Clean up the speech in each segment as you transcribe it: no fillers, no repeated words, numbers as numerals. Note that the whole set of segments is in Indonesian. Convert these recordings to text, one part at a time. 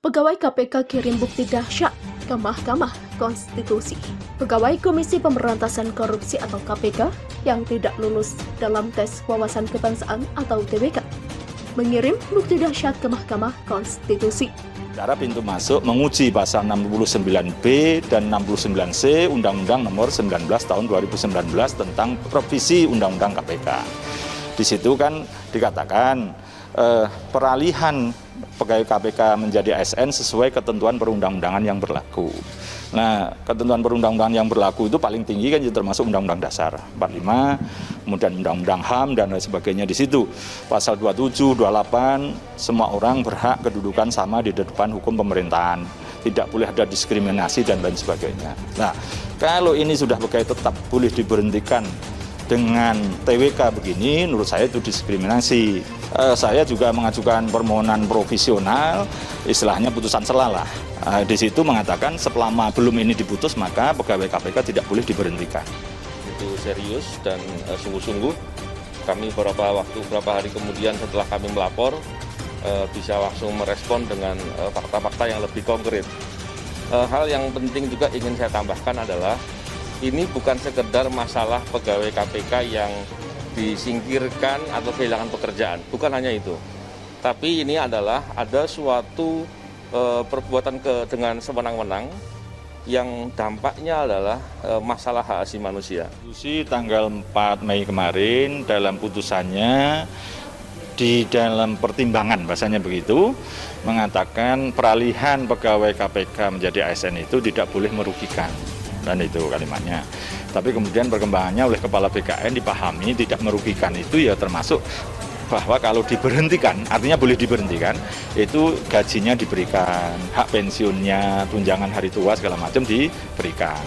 Pegawai KPK kirim bukti dahsyat ke Mahkamah Konstitusi. Pegawai Komisi Pemberantasan Korupsi atau KPK yang tidak lulus dalam tes wawasan kebangsaan atau TWK mengirim bukti dahsyat ke Mahkamah Konstitusi. Cara pintu masuk menguji pasal 69B dan 69C Undang-Undang Nomor 19 Tahun 2019 tentang revisi Undang-Undang KPK. Di situ kan dikatakan peralihan pegawai KPK menjadi ASN sesuai ketentuan perundang-undangan yang berlaku. Nah, ketentuan perundang-undangan yang berlaku itu paling tinggi kan termasuk Undang-Undang Dasar 45, kemudian Undang-Undang HAM dan lain sebagainya di situ. Pasal 27, 28, semua orang berhak kedudukan sama di depan hukum pemerintahan. Tidak boleh ada diskriminasi dan lain sebagainya. Nah, kalau ini sudah pegawai tetap boleh diberhentikan dengan TWK begini, menurut saya itu diskriminasi. Saya juga mengajukan permohonan provisional, istilahnya putusan selalah. Di situ mengatakan selama belum ini diputus, maka pegawai KPK tidak boleh diberhentikan. Itu serius dan sungguh-sungguh. Kami beberapa hari kemudian setelah kami melapor, bisa langsung merespon dengan fakta-fakta yang lebih konkret. Hal yang penting juga ingin saya tambahkan adalah ini bukan sekedar masalah pegawai KPK yang disingkirkan atau kehilangan pekerjaan, bukan hanya itu. Tapi ini adalah ada suatu perbuatan dengan sewenang-wenang yang dampaknya adalah masalah hak asasi manusia. Tanggal 4 Mei kemarin dalam putusannya di dalam pertimbangan bahasanya begitu mengatakan peralihan pegawai KPK menjadi ASN itu tidak boleh merugikan. Dan itu kalimatnya. Tapi kemudian perkembangannya oleh Kepala BKN dipahami tidak merugikan itu ya termasuk bahwa kalau diberhentikan, artinya boleh diberhentikan, itu gajinya diberikan, hak pensiunnya, tunjangan hari tua segala macam diberikan.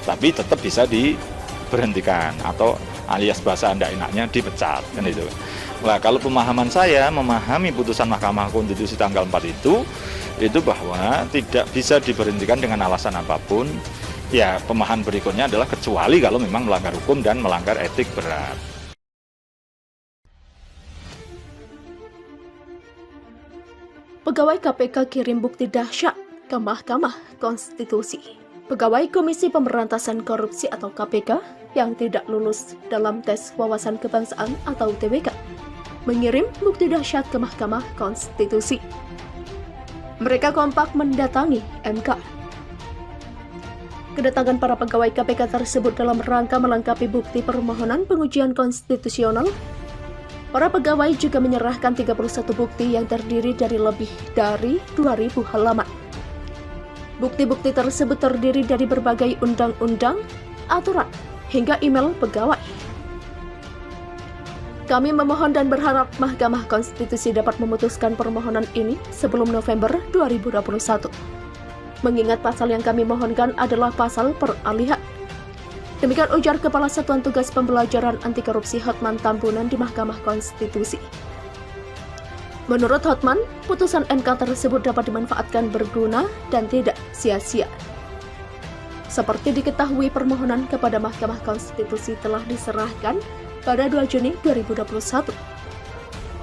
Tapi tetap bisa diberhentikan atau alias bahasa anda enaknya dipecat kan itu. Nah, kalau pemahaman saya memahami putusan Mahkamah Konstitusi tanggal 4 itu bahwa tidak bisa diberhentikan dengan alasan apapun. Ya, pemahaman berikutnya adalah kecuali kalau memang melanggar hukum dan melanggar etik berat. Pegawai KPK kirim bukti dahsyat ke Mahkamah Konstitusi. Pegawai Komisi Pemberantasan Korupsi atau KPK yang tidak lulus dalam tes wawasan kebangsaan atau TWK mengirim bukti dahsyat ke Mahkamah Konstitusi. Mereka kompak mendatangi MK. Kedatangan para pegawai KPK tersebut dalam rangka melengkapi bukti permohonan pengujian konstitusional. Para pegawai juga menyerahkan 31 bukti yang terdiri dari lebih dari 2.000 halaman. Bukti-bukti tersebut terdiri dari berbagai undang-undang, aturan, hingga email pegawai. Kami memohon dan berharap Mahkamah Konstitusi dapat memutuskan permohonan ini sebelum November 2021. Mengingat pasal yang kami mohonkan adalah pasal peralihan. Demikian ujar Kepala Satuan Tugas Pembelajaran Anti Korupsi Hotman Tambunan di Mahkamah Konstitusi. Menurut Hotman, putusan MK tersebut dapat dimanfaatkan berguna dan tidak sia-sia. Seperti diketahui, permohonan kepada Mahkamah Konstitusi telah diserahkan pada 2 Juni 2021.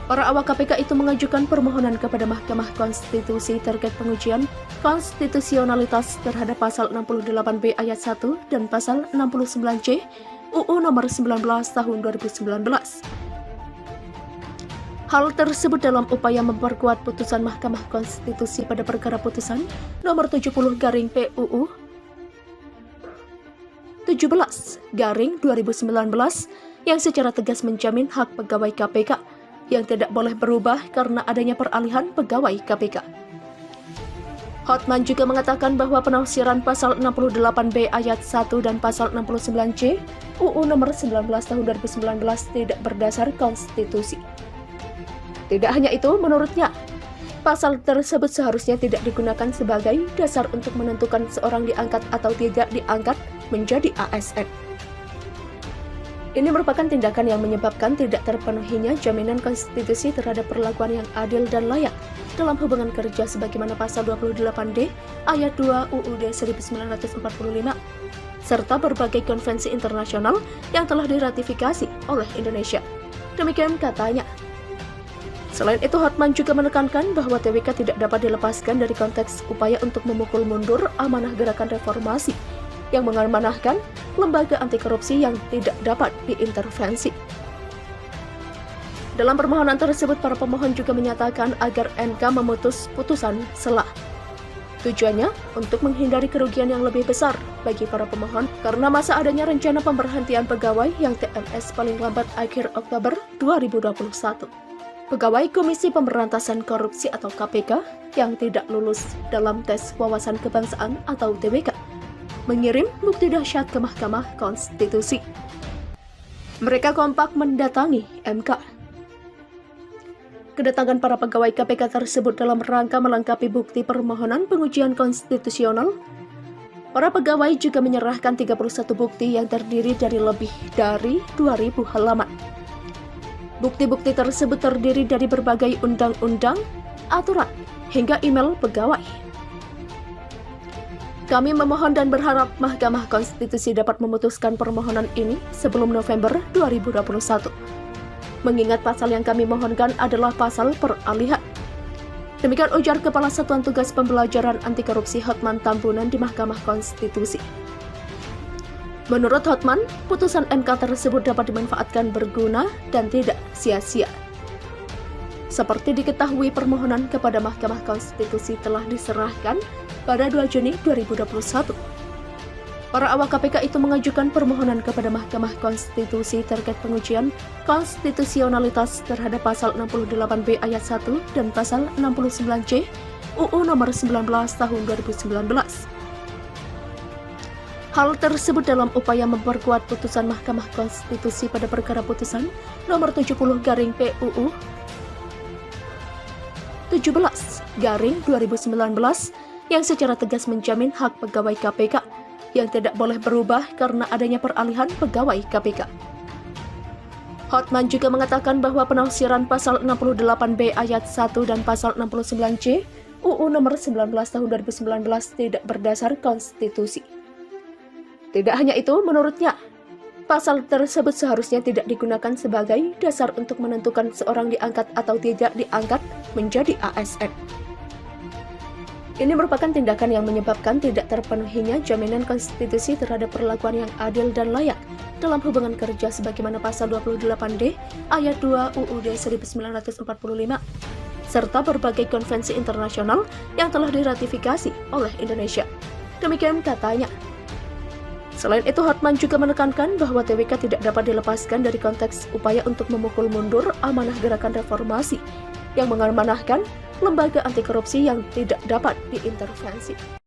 Para awak KPK itu mengajukan permohonan kepada Mahkamah Konstitusi terkait pengujian konstitusionalitas terhadap pasal 68B ayat 1 dan pasal 69C UU Nomor 19 Tahun 2019. Hal tersebut dalam upaya memperkuat putusan Mahkamah Konstitusi pada perkara putusan Nomor 70/PUU 17/2019 yang secara tegas menjamin hak pegawai KPK yang tidak boleh berubah karena adanya peralihan pegawai KPK. Hotman juga mengatakan bahwa penafsiran pasal 68B ayat 1 dan pasal 69C UU Nomor 19 Tahun 2019 tidak berdasar konstitusi. Tidak hanya itu, menurutnya, pasal tersebut seharusnya tidak digunakan sebagai dasar untuk menentukan seorang diangkat atau tidak diangkat menjadi ASN. Ini merupakan tindakan yang menyebabkan tidak terpenuhinya jaminan konstitusi terhadap perlakuan yang adil dan layak dalam hubungan kerja sebagaimana pasal 28D ayat 2 UUD 1945 serta berbagai konvensi internasional yang telah diratifikasi oleh Indonesia. Demikian katanya. Selain itu, Hotman juga menekankan bahwa TWK tidak dapat dilepaskan dari konteks upaya untuk memukul mundur amanah gerakan reformasi yang mengamanahkan lembaga anti korupsi yang tidak dapat diintervensi. Dalam permohonan tersebut, para pemohon juga menyatakan agar MK memutus putusan sela. Tujuannya untuk menghindari kerugian yang lebih besar bagi para pemohon karena masa adanya rencana pemberhentian pegawai yang TMS paling lambat akhir Oktober 2021. Pegawai Komisi Pemberantasan Korupsi atau KPK yang tidak lulus dalam tes wawasan kebangsaan atau TWK mengirim bukti dahsyat ke Mahkamah Konstitusi. Mereka kompak mendatangi MK. Kedatangan para pegawai KPK tersebut dalam rangka melengkapi bukti permohonan pengujian konstitusional. Para pegawai juga menyerahkan 31 bukti yang terdiri dari lebih dari 2.000 halaman. Bukti-bukti tersebut terdiri dari berbagai undang-undang, aturan, hingga email pegawai. Kami memohon dan berharap Mahkamah Konstitusi dapat memutuskan permohonan ini sebelum November 2021. Mengingat pasal yang kami mohonkan adalah pasal peralihan. Demikian ujar Kepala Satuan Tugas Pembelajaran Anti Korupsi Hotman Tambunan di Mahkamah Konstitusi. Menurut Hotman, putusan MK tersebut dapat dimanfaatkan berguna dan tidak sia-sia. Seperti diketahui, permohonan kepada Mahkamah Konstitusi telah diserahkan pada 2 Juni 2021. Para awak KPK itu mengajukan permohonan kepada Mahkamah Konstitusi terkait pengujian konstitusionalitas terhadap pasal 68B ayat 1 dan pasal 69C UU nomor 19 tahun 2019. Hal tersebut dalam upaya memperkuat putusan Mahkamah Konstitusi pada perkara putusan nomor 70 garing PUU 17 garing 2019 yang secara tegas menjamin hak pegawai KPK yang tidak boleh berubah karena adanya peralihan pegawai KPK. Hotman juga mengatakan bahwa penafsiran pasal 68B ayat 1 dan pasal 69C UU nomor 19 tahun 2019 tidak berdasar konstitusi. Tidak hanya itu, menurutnya, pasal tersebut seharusnya tidak digunakan sebagai dasar untuk menentukan seorang diangkat atau tidak diangkat menjadi ASN. Ini merupakan tindakan yang menyebabkan tidak terpenuhinya jaminan konstitusi terhadap perlakuan yang adil dan layak dalam hubungan kerja sebagaimana pasal 28D ayat 2 UUD 1945 serta berbagai konvensi internasional yang telah diratifikasi oleh Indonesia. Demikian katanya. Selain itu, Hotman juga menekankan bahwa TWK tidak dapat dilepaskan dari konteks upaya untuk memukul mundur amanah gerakan reformasi yang mengamanahkan lembaga anti korupsi yang tidak dapat diintervensi.